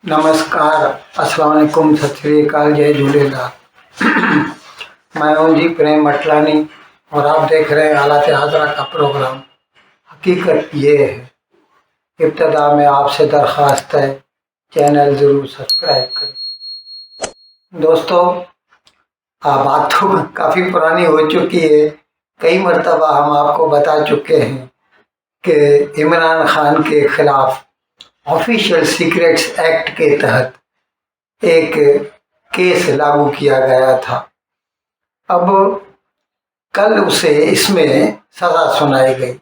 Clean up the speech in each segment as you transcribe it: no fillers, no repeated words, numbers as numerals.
नमस्कार, अस्सलाम वालेकुम, सत श्री अकाल, जय झूलेलाल। मैं हूं जी प्रेम मटलानी और आप देख रहे हैं हालात हाजरा का प्रोग्राम। हकीकत ये है, इब्तदा में आपसे दरख्वास्त है चैनल ज़रूर सब्सक्राइब करें। दोस्तों, बात तो काफ़ी पुरानी हो चुकी है। कई मरतबा हम आपको बता चुके हैं कि इमरान खान के खिलाफ ऑफिशियल सीक्रेट्स एक्ट के तहत एक केस लागू किया गया था। अब कल उसे इसमें सज़ा सुनाई गई।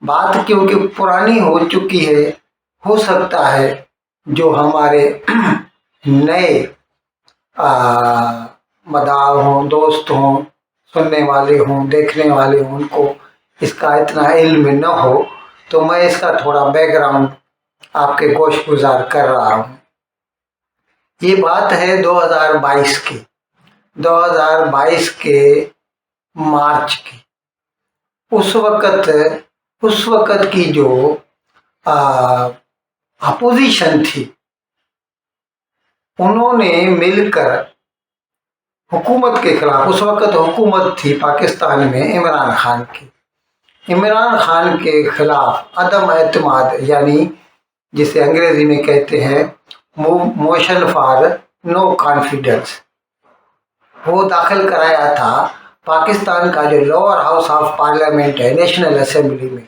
बात क्योंकि पुरानी हो चुकी है, हो सकता है जो हमारे नए मदाह हों, दोस्त हों, सुनने वाले हों, देखने वाले हों, उनको इसका इतना इल्म न हो, तो मैं इसका थोड़ा बैकग्राउंड आपके गोश गुजार कर रहा हूँ। ये बात है 2022 की, 2022 के मार्च की। उस वक्त की जो अपोजिशन थी, उन्होंने मिलकर हुकूमत के खिलाफ, उस वक्त हुकूमत थी पाकिस्तान में इमरान खान की, इमरान खान के खिलाफ अदम एतमाद, यानी जिसे अंग्रेजी में कहते हैं मोशन फॉर नो कॉन्फिडेंस, वो दाखिल कराया था पाकिस्तान का जो लोअर हाउस ऑफ पार्लियामेंट है, नेशनल असेंबली में।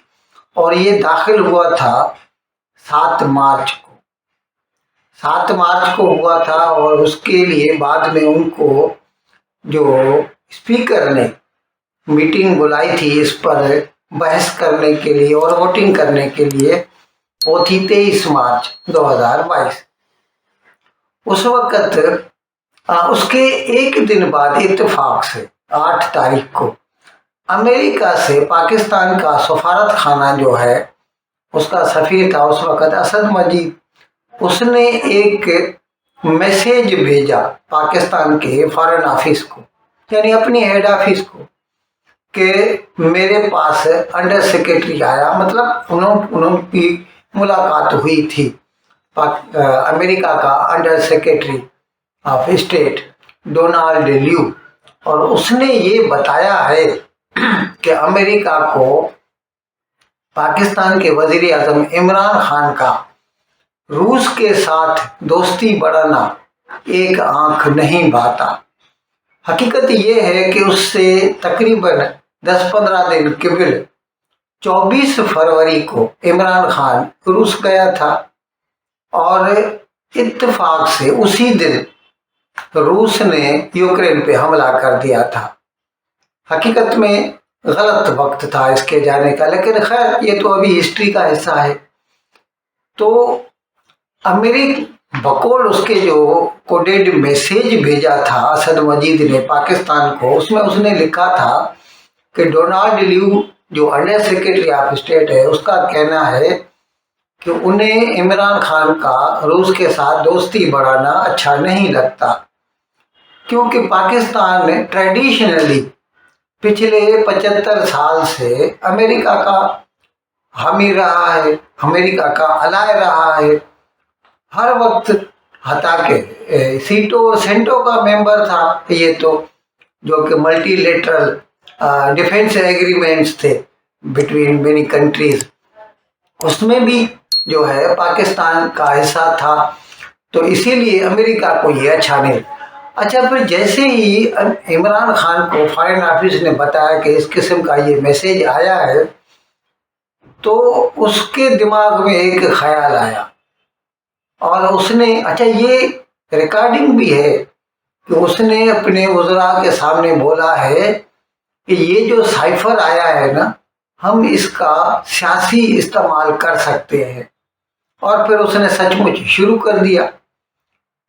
और ये दाखिल हुआ था 7 मार्च को, 7 मार्च को हुआ था। और उसके लिए बाद में उनको जो स्पीकर ने मीटिंग बुलाई थी इस पर बहस करने के लिए और वोटिंग करने के लिए, वो थी 23 मार्च 2022। उस वक्त उसके एक दिन बाद इत्तेफाक से 8 तारीख को अमेरिका से पाकिस्तान का सफारत खाना जो है, उसका सफीर था उस वक्त असद मजीद, उसने एक मैसेज भेजा पाकिस्तान के फॉरेन ऑफिस को, यानी अपनी हेड ऑफिस को, कि मेरे पास अंडर सेक्रेटरी आया, मतलब उनकी मुलाकात हुई थी अमेरिका का under secretary of state Donald Lu, और उसने ये बताया है कि अमेरिका को पाकिस्तान के वजीर आजम इमरान खान का रूस के साथ दोस्ती बढ़ाना एक आंख नहीं भाता। हकीकत ये है कि उससे तकरीबन 10-15 दिन कबल 24 फरवरी को इमरान खान रूस गया था, और इत्तेफाक से उसी दिन रूस ने यूक्रेन पे हमला कर दिया था। हकीकत में गलत वक्त था इसके जाने का, लेकिन खैर ये तो अभी हिस्ट्री का हिस्सा है। तो बकौल उसके जो कोडेड मैसेज भेजा था असद मजीद ने पाकिस्तान को, उसमें उसने लिखा था कि डोनाल्ड ल्यू जो अंडर सेक्रेटरी ऑफ स्टेट है, उसका कहना है कि उन्हें इमरान खान का रूस के साथ दोस्ती बढ़ाना अच्छा नहीं लगता, क्योंकि पाकिस्तान ट्रेडिशनली पिछले 75 साल से अमेरिका का हामी रहा है, अमेरिका का अलाय रहा है, हर वक्त हता के सीटो सेंटो का मेंबर था ये तो, जो कि मल्टीलेटरल डिफेंस एग्रीमेंट्स थे बिटवीन मेनी कंट्रीज, उसमें भी जो है पाकिस्तान का हिस्सा था। तो इसीलिए अमेरिका को ये अच्छा नहीं। अच्छा, फिर जैसे ही इमरान खान को फॉरेन ऑफिस ने बताया कि इस किस्म का ये मैसेज आया है, तो उसके दिमाग में एक ख्याल आया और उसने, अच्छा ये रिकॉर्डिंग भी है कि उसने अपने वज़रा के सामने बोला है कि ये जो साइफर आया है ना, हम इसका सियासी इस्तेमाल कर सकते हैं। और फिर उसने सचमुच शुरू कर दिया,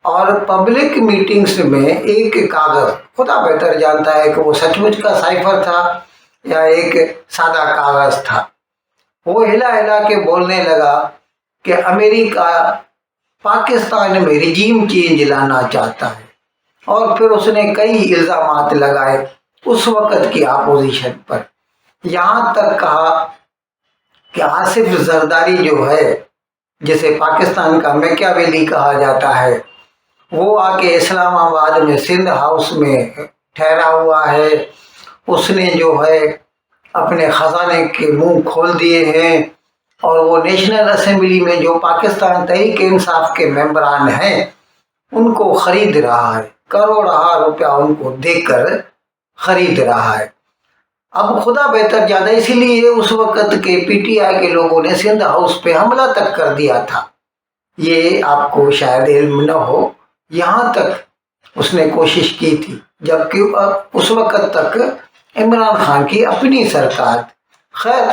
और पब्लिक मीटिंग्स में एक कागज, खुदा बेहतर जानता है कि वो सचमुच का साइफर था या एक सादा कागज था, वो हिला हिला के बोलने लगा कि अमेरिका पाकिस्तान में रिजीम चेंज लाना चाहता है। और फिर उसने कई इल्ज़ामात लगाए उस वक्त की अपोजिशन पर, यहाँ तक कहा कि आसिफ जरदारी जो है, جسے پاکستان کا میکیاویلی کہا جاتا ہے، وہ آ کے اسلام آباد میں سندھ ہاؤس میں ٹھہرا ہوا ہے۔ اس نے جو ہے اپنے خزانے کے منہ کھول دیے ہیں، اور وہ نیشنل اسمبلی میں جو پاکستان تحریک انصاف کے ممبران ہیں ان کو خرید رہا ہے، کروڑہ روپیہ ان کو دے کر خرید رہا ہے۔ اب خدا بہتر جانا، اسی لیے اس وقت کے پی ٹی آئی کے لوگوں نے سندھ ہاؤس پہ حملہ تک کر دیا تھا۔ یہ آپ کو شاید علم نہ ہو، یہاں تک اس نے کوشش کی تھی، جبکہ اس وقت تک عمران خان کی اپنی سرکار۔ خیر،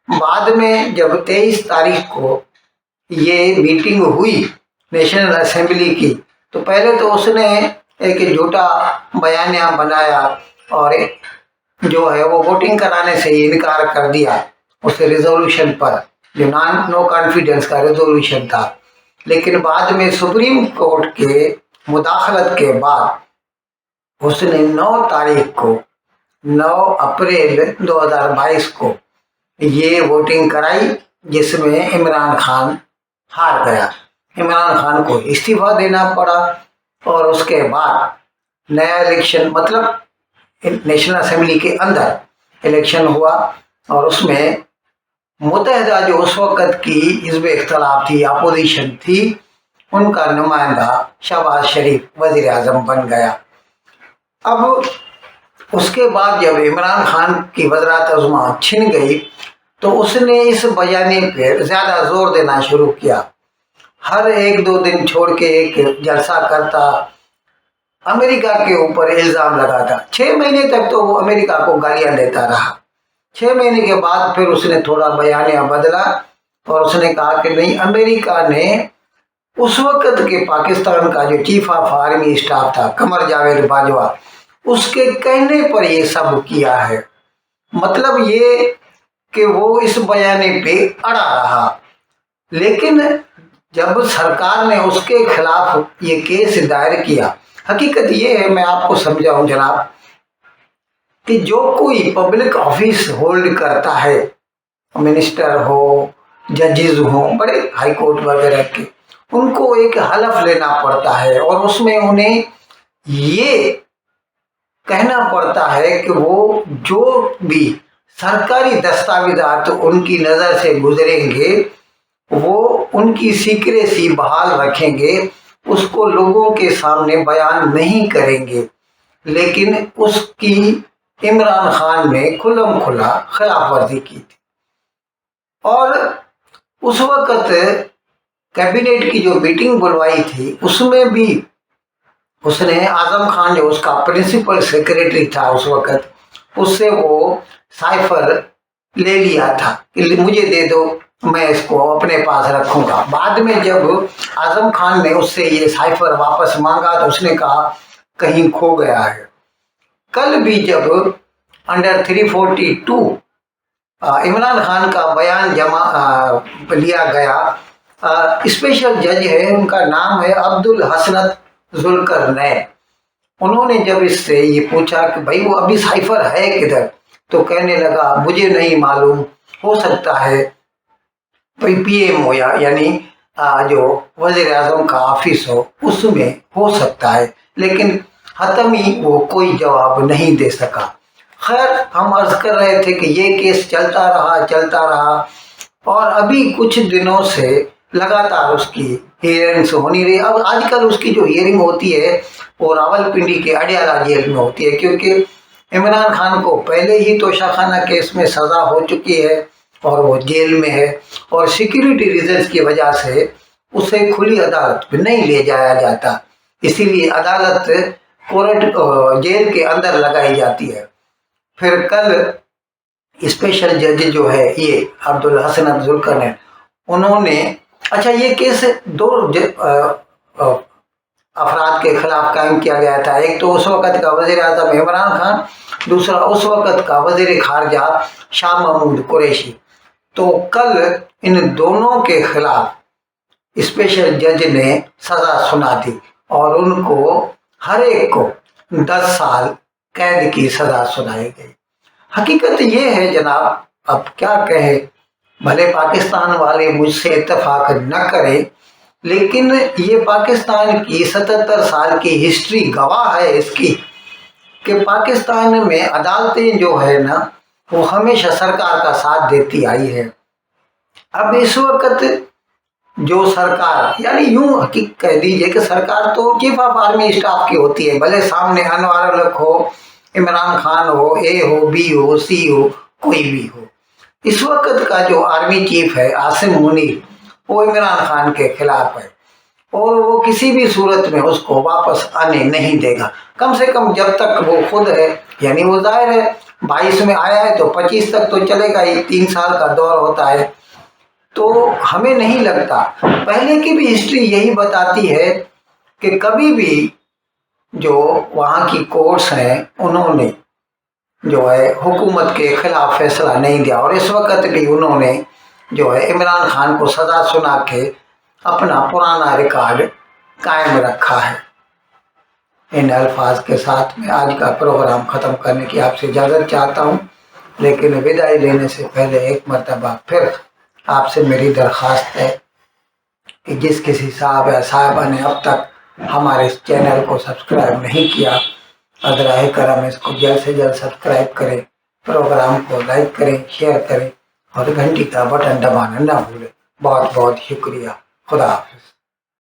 بعد میں جب 23 تاریخ کو یہ میٹنگ ہوئی نیشنل اسمبلی کی، تو پہلے تو اس نے ایک جھوٹا بیانیہ بنایا اور جو ہے وہ ووٹنگ کرانے سے انکار کر دیا اس ریزولوشن پر، جو نو کانفیڈنس کا ریزولوشن تھا۔ لیکن بعد میں سپریم کورٹ کے مداخلت کے بعد اس نے 9 اپریل 2022 کو یہ ووٹنگ کرائی، جس میں عمران خان ہار گیا۔ عمران خان کو استعفیٰ دینا پڑا، اور اس کے بعد نیا الیکشن، مطلب نیشنل اسمبلی کے اندر الیکشن ہوا، اور اس میں متحدہ جو اس وقت کی حزب اختلاف تھی، اپوزیشن تھی، ان کا نمائندہ شہباز شریف وزیر اعظم بن گیا۔ اب اس کے بعد جب عمران خان کی وزارت عظمیٰ چھن گئی تو اس نے اس بیانیے پہ زیادہ زور دینا شروع کیا، ہر 1-2 دن چھوڑ کے ایک جلسہ کرتا، امریکہ کے اوپر الزام لگاتا۔ 6 مہینے تک تو وہ امریکہ کو گالیاں دیتا رہا۔ 6 مہینے کے بعد پھر اس نے تھوڑا بیانیہ بدلا، اور اس نے کہا کہ نہیں، امریکہ نے اس وقت کے پاکستان کا جو چیف آف آرمی اسٹاف تھا قمر جاوید باجوہ، اس کے کہنے پر یہ سب کیا ہے۔ مطلب یہ کہ وہ اس بیانیے پہ اڑا رہا، لیکن جب سرکار نے اس کے خلاف یہ کیس دائر کیا، حقیقت یہ ہے، میں آپ کو سمجھاؤں جناب، کہ جو کوئی پبلک آفس ہولڈ کرتا ہے، منسٹر ہو، ججز ہوں، بڑے ہائی کورٹ وغیرہ کے، ان کو ایک حلف لینا پڑتا ہے، اور اس میں انہیں یہ کہنا پڑتا ہے کہ وہ جو بھی سرکاری دستاویزات ان کی نظر سے گزریں گے وہ ان کی سیکریسی بحال رکھیں گے، اس کو لوگوں کے سامنے بیان نہیں کریں گے۔ لیکن اس کی عمران خان نے کھلم کھلا خلاف ورزی کی تھی، اور اس وقت کیبنٹ کی جو میٹنگ بلوائی تھی اس میں بھی اس نے اعظم خان جو اس کا پرنسپل سیکریٹری تھا اس وقت، اس سے وہ سائفر لے لیا تھا کہ مجھے دے دو، میں اس کو اپنے پاس رکھوں گا۔ بعد میں جب اعظم خان نے اس سے یہ سائفر واپس مانگا تو اس نے کہا کہیں کھو گیا ہے۔ کل بھی جب انڈر 342 عمران خان کا بیان لیا گیا، اسپیشل جج ہے، ان کا نام ہے عبدالحسنت ذوالقرنین، انہوں نے جب اس سے یہ پوچھا کہ بھائی وہ ابھی سائفر ہے کدھر، تو کہنے لگا مجھے نہیں معلوم، ہو سکتا ہے پی ایم ہو، یعنی جو وزیر اعظم کا آفس ہو، اس میں ہو سکتا ہے، لیکن حتمی وہ کوئی جواب نہیں دے سکا۔ خیر، ہم عرض کر رہے تھے کہ یہ کیس چلتا رہا، اور ابھی کچھ دنوں سے لگاتار اس کی ہیئرنگز ہونی رہی۔ اب آج کل اس کی جو ہیئرنگ ہوتی ہے وہ راولپنڈی کے اڈیالہ جیل میں ہوتی ہے، کیونکہ عمران خان کو پہلے ہی توشہ خانہ کیس میں سزا ہو چکی ہے اور وہ جیل میں ہے، اور سیکیورٹی ریزنز کی وجہ سے اسے کھلی عدالت پہ نہیں لے جایا جاتا، اسی لیے عدالت کورٹ جیل کے اندر لگائی جاتی ہے۔ پھر کل اسپیشل جج جو ہے یہ عبدالحسنت ذوالقرنین، انہوں نے اچھا یہ کیس 2 افراد کے خلاف قائم کیا گیا تھا، ایک تو اس وقت کا وزیر اعظم عمران خان، دوسرا اس وقت کا وزیر خارجہ شاہ محمود قریشی۔ تو کل ان دونوں کے خلاف اسپیشل جج نے سزا سنا دی، اور ان کو ہر ایک کو 10 سال قید کی سزا سنائی گئی۔ حقیقت یہ ہے جناب، اب کیا کہیں، भले पाकिस्तान वाले मुझसे इत्तेफाक न करें, लेकिन ये पाकिस्तान की 77 साल की हिस्ट्री गवाह है इसकी कि पाकिस्तान में अदालतें जो है ना वो हमेशा सरकार का साथ देती आई है। अब इस वक्त जो सरकार, यानी यूं हकीकत कह दीजिए कि सरकार तो चीफ ऑफ आर्मी स्टाफ की होती है, भले सामने अनवर उल हक हो, इमरान खान हो, ए हो, बी हो, सी हो, कोई भी हो। इस वक्त का जो आर्मी चीफ है आसिम मुनीर, वो इमरान खान के खिलाफ है और वो किसी भी सूरत में उसको वापस आने नहीं देगा, कम से कम जब तक वो खुद है। यानी वो जाहिर है 22 में आया है तो 25 तक तो चलेगा ही, 3 साल का दौर होता है। तो हमें नहीं लगता, पहले की भी हिस्ट्री यही बताती है कि कभी भी जो वहाँ की कोर्ट्स हैं उन्होंने जो है हुकूमत के खिलाफ फैसला नहीं दिया, और इस वक्त भी उन्होंने जो है इमरान खान को सजा सुना के अपना पुराना रिकॉर्ड कायम रखा है। इन अल्फाज के साथ मैं आज का प्रोग्राम ख़त्म करने की आपसे इजाज़त चाहता हूँ, लेकिन विदाई लेने से पहले एक मरतबा फिर आपसे मेरी दरख्वास्त है कि जिस किसी साहब या साहिबा ने अब तक हमारे इस चैनल को सब्सक्राइब नहीं किया, अदराए करम इसको जल्द से जल्द सब्सक्राइब करें, प्रोग्राम को लाइक करें, शेयर करें और घंटी का बटन दबाना ना भूलें। बहुत बहुत शुक्रिया। खुदा हाफिज़।